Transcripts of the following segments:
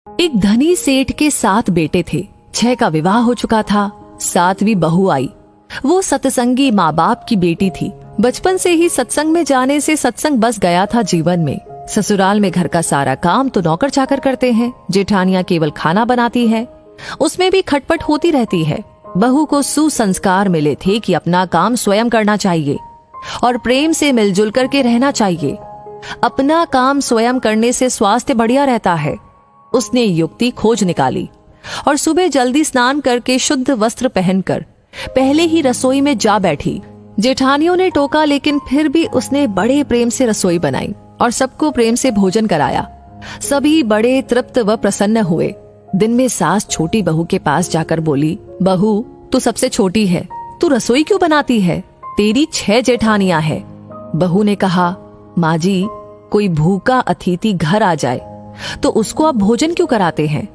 एक धनी सेठ के 7 बेटे थे। 6 का विवाह हो चुका था। 7वीं बहू आई। वो सत्संगी माँ बाप की बेटी थी। बचपन से ही सत्संग में जाने से सत्संग बस गया था जीवन में। ससुराल में घर का सारा काम तो नौकर चाकर करते हैं। जेठानियां केवल खाना बनाती है, उसमें भी खटपट होती रहती है। बहू को सुसंस्कार मिले थे कि अपना काम स्वयं करना चाहिए और प्रेम से मिलजुल करके रहना चाहिए। अपना काम स्वयं करने से स्वास्थ्य बढ़िया रहता है। उसने युक्ति खोज निकाली और सुबह जल्दी स्नान करके शुद्ध वस्त्र पहनकर पहले ही रसोई में जा बैठी। जेठानियों ने टोका, लेकिन फिर भी उसने बड़े प्रेम से रसोई बनाई और सबको प्रेम से भोजन कराया। सभी बड़े तृप्त व प्रसन्न हुए। दिन में सास छोटी बहू के पास जाकर बोली, बहू तू सबसे छोटी है, तू रसोई क्यों बनाती है? तेरी 6 जेठानियां हैं। बहू ने कहा, माँ जी, कोई भूखा अतिथि घर आ जाए तो उसको आप भोजन क्यों कराते हैं?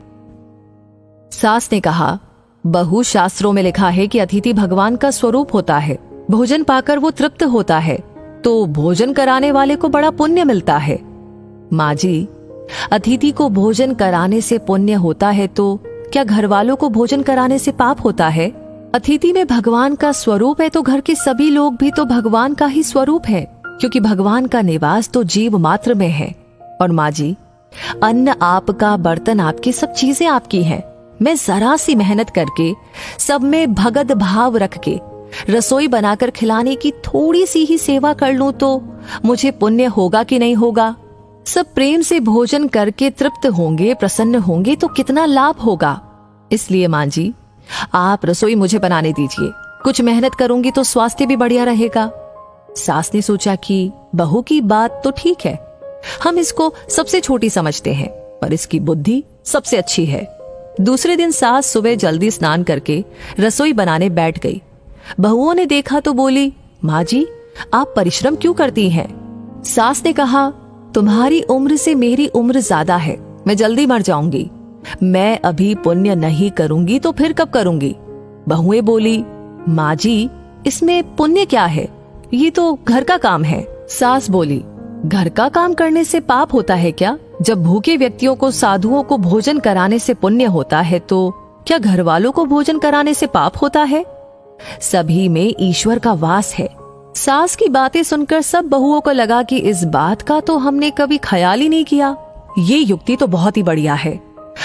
सास ने कहा, बहू, शास्त्रों में लिखा है कि अतिथि भगवान का स्वरूप होता है। भोजन पाकर वो तृप्त होता है तो भोजन कराने वाले को बड़ा पुण्य मिलता है। माँ जी, अतिथि को भोजन कराने से पुण्य होता है तो क्या घर वालों को भोजन कराने से पाप होता है? अतिथि में भगवान का स्वरूप है तो घर के सभी लोग भी तो भगवान का ही स्वरूप है, क्योंकि भगवान का निवास तो जीव मात्र में है। और माँ जी, अन्न आपका, बर्तन आपके, सब चीजें आपकी हैं। मैं जरा सी मेहनत करके सब में भगत भाव रख के रसोई बनाकर खिलाने की थोड़ी सी ही सेवा कर लूं तो मुझे पुण्य होगा कि नहीं होगा? सब प्रेम से भोजन करके तृप्त होंगे, प्रसन्न होंगे तो कितना लाभ होगा। इसलिए माँ जी, आप रसोई मुझे बनाने दीजिए। कुछ मेहनत करूंगी तो स्वास्थ्य भी बढ़िया रहेगा। सास ने सोचा कि बहू की बात तो ठीक है, हम इसको सबसे छोटी समझते हैं, पर इसकी बुद्धि सबसे अच्छी है। दूसरे दिन सास सुबह जल्दी स्नान करके रसोई बनाने बैठ गई। बहुओं ने देखा तो बोली, माँ जी, आप परिश्रम क्यों करती हैं? सास ने कहा, तुम्हारी उम्र से मेरी उम्र ज्यादा है, मैं जल्दी मर जाऊंगी। मैं अभी पुण्य नहीं करूंगी तो फिर कब करूंगी? बहुएं बोली, माँ जी, इसमें पुण्य क्या है? ये तो घर का काम है। सास बोली, घर का काम करने से पाप होता है क्या? जब भूखे व्यक्तियों को, साधुओं को भोजन कराने से पुण्य होता है तो क्या घर वालों को भोजन कराने से पाप होता है? सभी में ईश्वर का वास है। सास की बातें सुनकर सब बहुओं को लगा कि इस बात का तो हमने कभी ख्याल ही नहीं किया। ये युक्ति तो बहुत ही बढ़िया है।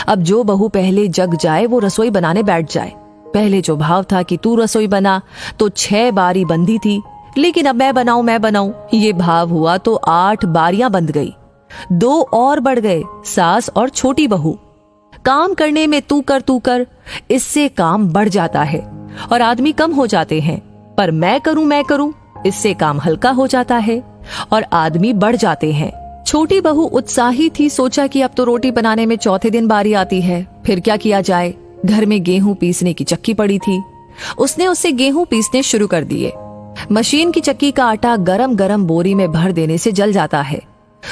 अब जो बहू पहले जग जाए वो रसोई बनाने बैठ जाए। पहले जो भाव था कि तू रसोई बना तो 6 बारी बंधी थी, लेकिन अब मैं बनाऊं, ये भाव हुआ तो 8 बारियां बंध गई। 2 और बढ़ गए, सास और छोटी बहू। काम करने में तू कर, इससे काम बढ़ जाता है और आदमी कम हो जाते हैं। पर मैं करूं, इससे काम हल्का हो जाता है और आदमी बढ़ जाते हैं। छोटी बहू उत्साही थी। सोचा कि अब तो रोटी बनाने में चौथे दिन बारी आती है, फिर क्या किया जाए। घर में गेहूं पीसने की चक्की पड़ी थी। उसने उससे गेहूं पीसने शुरू कर दिए। मशीन की चक्की का आटा गरम गरम बोरी में भर देने से जल जाता है।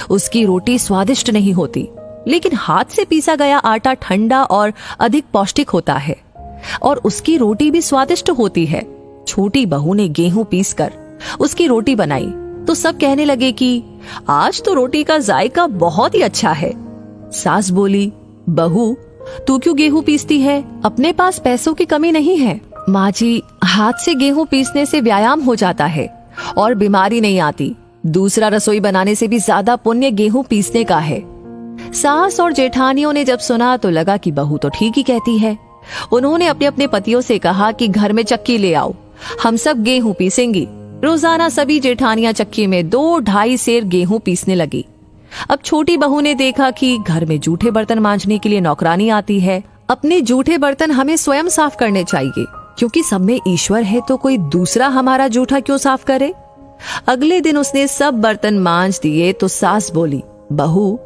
उसकी रोटी स्वादिष्ट नहीं होती, लेकिन हाथ से पीसा गया आटा ठंडा और अधिक पौष्टिक होता है और उसकी रोटी भी स्वादिष्ट होती है। छोटी बहू ने गेहूं पीसकर उसकी रोटी बनाई तो सब कहने लगे कि आज तो रोटी का जायका बहुत ही अच्छा है। सास बोली, बहू, तू क्यों गेहूं पीसती है? अपने पास पैसों की कमी नहीं है। माँ जी, हाथ से गेहूं पीसने से व्यायाम हो जाता है और बीमारी नहीं आती। दूसरा रसोई बनाने से भी ज्यादा पुण्य गेहूं पीसने का है। सास और जेठानियों ने जब सुना तो लगा कि बहू तो ठीक ही कहती है। उन्होंने अपने अपने पतियों से कहा कि घर में चक्की ले आओ, हम सब गेहूं पीसेंगी। रोजाना सभी जेठानियां चक्की में 2-2.5 सेर गेहूं पीसने लगी। अब छोटी बहू ने देखा कि घर में जूठे बर्तन मांजने के लिए नौकरानी आती है। अपने जूठे बर्तन हमें स्वयं साफ करने चाहिए, क्योंकि सब में ईश्वर है तो कोई दूसरा हमारा जूठा क्यों साफ करे। अगले दिन उसने सब बर्तन मांज दिए तो सास बोली, बहू,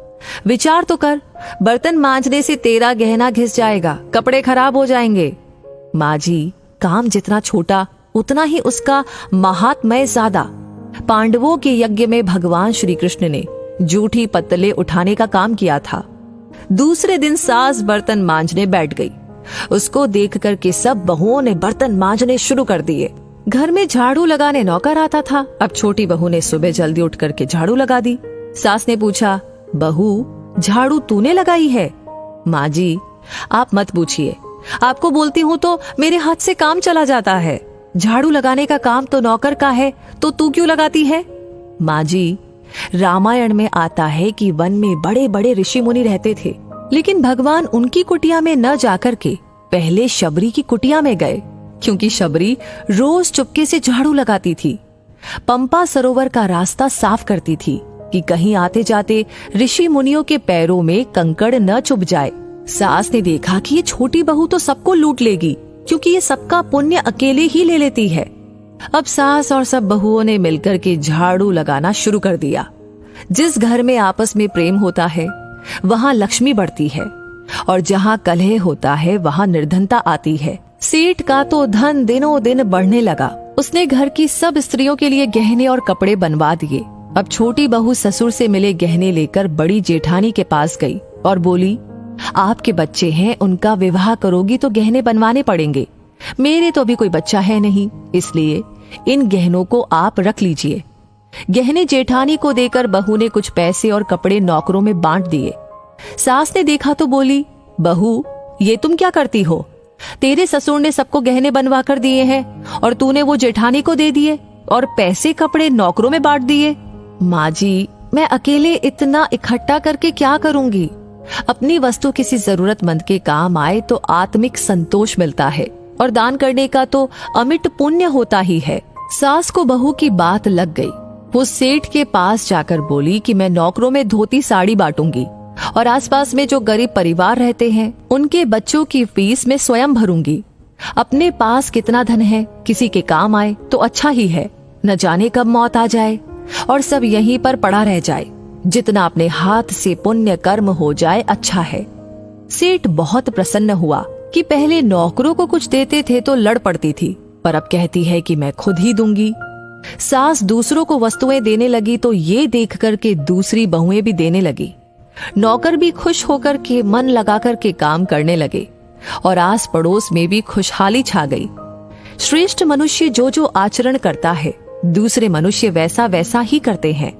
विचार तो कर, बर्तन मांजने से तेरा गहना घिस जाएगा, कपड़े खराब हो जाएंगे। माँ जी, काम जितना छोटा उतना ही उसका महात्म्य ज्यादा। पांडवों के यज्ञ में भगवान श्री कृष्ण ने जूठी पत्तले उठाने का काम किया था। दूसरे दिन सास बर्तन मांजने बैठ गई। उसको देखकर के सब बहुओं ने बर्तन मांजने शुरू कर दिए। घर में झाड़ू लगाने नौकर आता था। अब छोटी बहू ने सुबह जल्दी उठ करके झाड़ू लगा दी। सास ने पूछा, बहू, झाड़ू तूने लगाई है? माँ जी, आप मत पूछिए, आपको बोलती हूँ तो मेरे हाथ से काम चला जाता है। झाड़ू लगाने का काम तो नौकर का है, तो तू क्यों लगाती है? माँ जी, रामायण में आता है कि वन में बड़े बड़े ऋषि मुनि रहते थे, लेकिन भगवान उनकी कुटिया में न जाकर के पहले शबरी की कुटिया में गए, क्योंकि शबरी रोज चुपके से झाड़ू लगाती थी, पंपा सरोवर का रास्ता साफ करती थी कि कहीं आते जाते ऋषि मुनियों के पैरों में कंकड़ न चुभ जाए। सास ने देखा कि ये छोटी बहू तो सबको लूट लेगी, क्योंकि ये सबका पुण्य अकेले ही ले लेती है। अब सास और सब बहुओं ने मिलकर के झाड़ू लगाना शुरू कर दिया। जिस घर में आपस में प्रेम होता है वहां लक्ष्मी बढ़ती है, और जहां कलह होता है वहां निर्धनता आती है। सेठ का तो धन दिनों दिन बढ़ने लगा। उसने घर की सब स्त्रियों के लिए गहने और कपड़े बनवा दिए। अब छोटी बहू ससुर से मिले गहने लेकर बड़ी जेठानी के पास गई और बोली, आपके बच्चे हैं, उनका विवाह करोगी तो गहने बनवाने पड़ेंगे। मेरे तो अभी कोई बच्चा है नहीं, इसलिए इन गहनों को आप रख लीजिए। गहने जेठानी को देकर बहू ने कुछ पैसे और कपड़े नौकरों में बांट दिए। सास ने देखा तो बोली, बहू, ये तुम क्या करती हो? तेरे ससुर ने सबको गहने बनवा कर दिए हैं और तूने वो जेठानी को दे दिए और पैसे कपड़े नौकरों में बांट दिए। माँ जी, मैं अकेले इतना इकट्ठा करके क्या करूंगी? अपनी वस्तु किसी जरूरतमंद के काम आए तो आत्मिक संतोष मिलता है, और दान करने का तो अमिट पुण्य होता ही है। सास को बहू की बात लग गई। वो सेठ के पास जाकर बोली कि मैं नौकरों में धोती साड़ी बांटूंगी और आसपास में जो गरीब परिवार रहते हैं उनके बच्चों की फीस मैं स्वयं भरूंगी। अपने पास कितना धन है, किसी के काम आए तो अच्छा ही है। न जाने कब मौत आ जाए और सब यहीं पर पड़ा रह जाए। जितना अपने हाथ से पुण्य कर्म हो जाए अच्छा है। सेठ बहुत प्रसन्न हुआ कि पहले नौकरों को कुछ देते थे तो लड़ पड़ती थी, पर अब कहती है कि मैं खुद ही दूंगी। सास दूसरों को वस्तुएं देने लगी तो ये देख कर के दूसरी बहुएं भी देने लगी। नौकर भी खुश होकर के मन लगाकर के काम करने लगे और आस पड़ोस में भी खुशहाली छा गई। श्रेष्ठ मनुष्य जो जो आचरण करता है दूसरे मनुष्य वैसा वैसा ही करते हैं।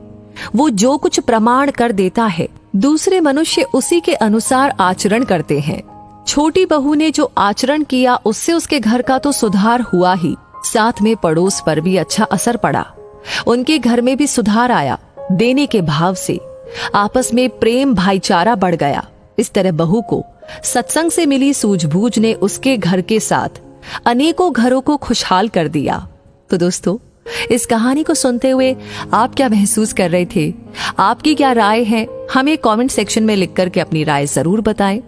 वो जो कुछ प्रमाण कर देता है दूसरे मनुष्य उसी के अनुसार आचरण करते हैं। छोटी बहू ने जो आचरण किया उससे उसके घर का तो सुधार हुआ ही, साथ में पड़ोस पर भी अच्छा असर पड़ा। उनके घर में भी सुधार आया। देने के भाव से आपस में प्रेम भाईचारा बढ़ गया। इस तरह बहू को सत्संग से मिली सूझबूझ ने उसके घर के साथ अनेकों घरों को खुशहाल कर दिया। तो दोस्तों, इस कहानी को सुनते हुए आप क्या महसूस कर रहे थे? आपकी क्या राय है? हमें कमेंट सेक्शन में लिख करके अपनी राय जरूर बताएं।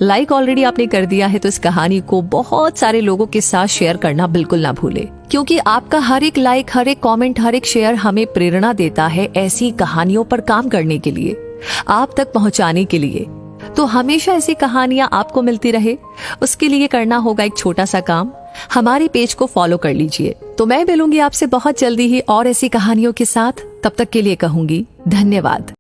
लाइक ऑलरेडी आपने कर दिया है तो इस कहानी को बहुत सारे लोगों के साथ शेयर करना बिल्कुल ना भूले, क्योंकि आपका हर एक लाइक, हर एक कमेंट, हर एक शेयर हमें प्रेरणा देता है ऐसी कहानियों पर काम करने के लिए, आप तक पहुंचाने के लिए। तो हमेशा ऐसी कहानियां आपको मिलती रहे, उसके लिए करना होगा एक छोटा सा काम, हमारे पेज को फॉलो कर लीजिए। तो मैं मिलूंगी आपसे बहुत जल्दी ही और ऐसी कहानियों के साथ। तब तक के लिए कहूंगी धन्यवाद।